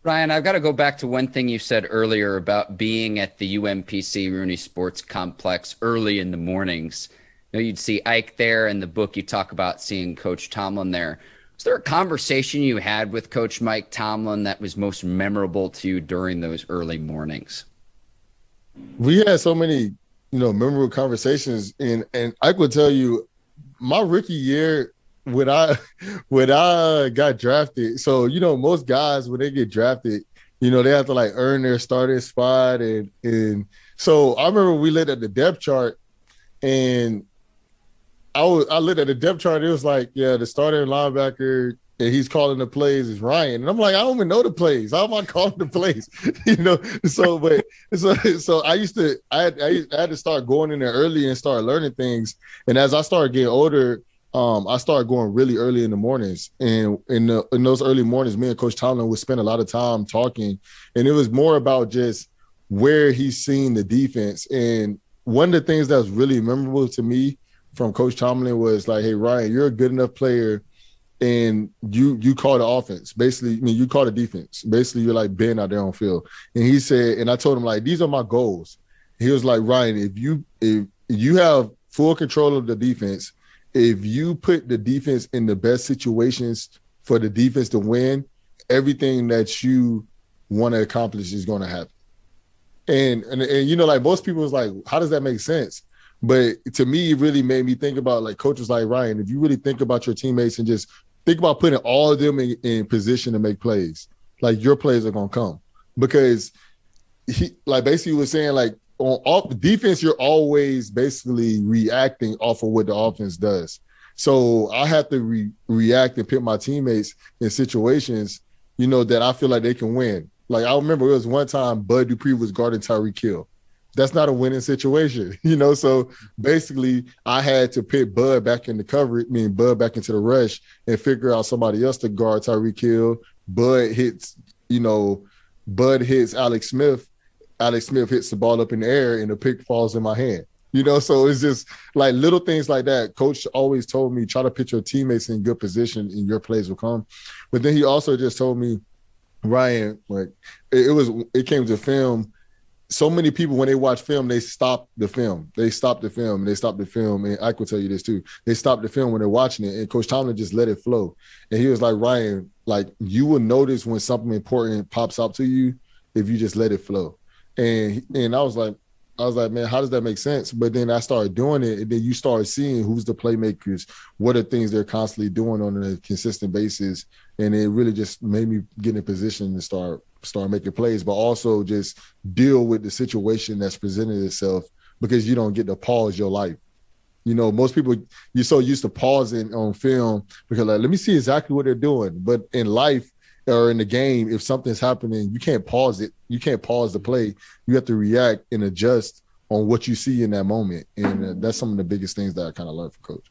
Ryan, I've got to go back to one thing you said earlier about being at the UMPC Rooney Sports Complex early in the mornings. You know, you'd see Ike there. In the book, you talk about seeing Coach Tomlin there. Was there a conversation you had with Coach Mike Tomlin that was most memorable to you during those early mornings? We had so many, memorable conversations, and I could tell you, my rookie year when I when I got drafted. So most guys when they get drafted, they have to like earn their starting spot, and so I remember we looked at the depth chart, and I looked at the depth chart. It was like, yeah, the starting linebacker and he's calling the plays is Ryan. And I'm like, I don't even know the plays. How am I calling the plays? So but so I had to start going in there early and start learning things. And as I started getting older, I started going really early in the mornings. And in those early mornings, me and Coach Tomlin would spend a lot of time talking. And it was more about just where he's seen the defense. And one of the things that was really memorable to me from Coach Tomlin was like, hey, Ryan, you're a good enough player, and you call the offense. Basically, you call the defense. Basically, you're like Ben out there on field. And he said, and I told him, like, these are my goals. He was like, Ryan, if you have full control of the defense, if you put the defense in the best situations for the defense to win, everything that you want to accomplish is going to happen. And like most people was like, how does that make sense? But to me, it really made me think about, like, coaches like Ryan, if you really think about your teammates and just think about putting all of them in position to make plays, like, your plays are going to come. Because he, like, basically was saying, like, on defense, you're always basically reacting off of what the offense does. So I have to react and put my teammates in situations, that I feel like they can win. Like, I remember it was one time Bud Dupree was guarding Tyreek Hill. That's not a winning situation, So basically, I had to put Bud back in the coverage, Bud back into the rush, and figure out somebody else to guard Tyreek Hill. Bud hits Alex Smith. Alex Smith hits the ball up in the air, and the pick falls in my hand. So it's just like little things like that. Coach always told me, try to put your teammates in good position, and your plays will come. But then he also just told me, Ryan, like, it came to film. So many people, when they watch film, they stop the film. And I could tell you this too. They stop the film when they're watching it. And Coach Tomlin just let it flow. And he was like, Ryan, like, you will notice when something important pops up to you if you just let it flow. And I was like, man, how does that make sense? But then I started doing it, and then you start seeing who's the playmakers, what are things they're constantly doing on a consistent basis. And it really just made me get in a position to start making plays, but also just deal with the situation that's presented itself, because you don't get to pause your life. Most people, you're so used to pausing on film because, like, let me see exactly what they're doing. But in life or in the game, if something's happening, you can't pause it. You can't pause the play. You have to react and adjust on what you see in that moment. And that's some of the biggest things that I kind of learned from Coach.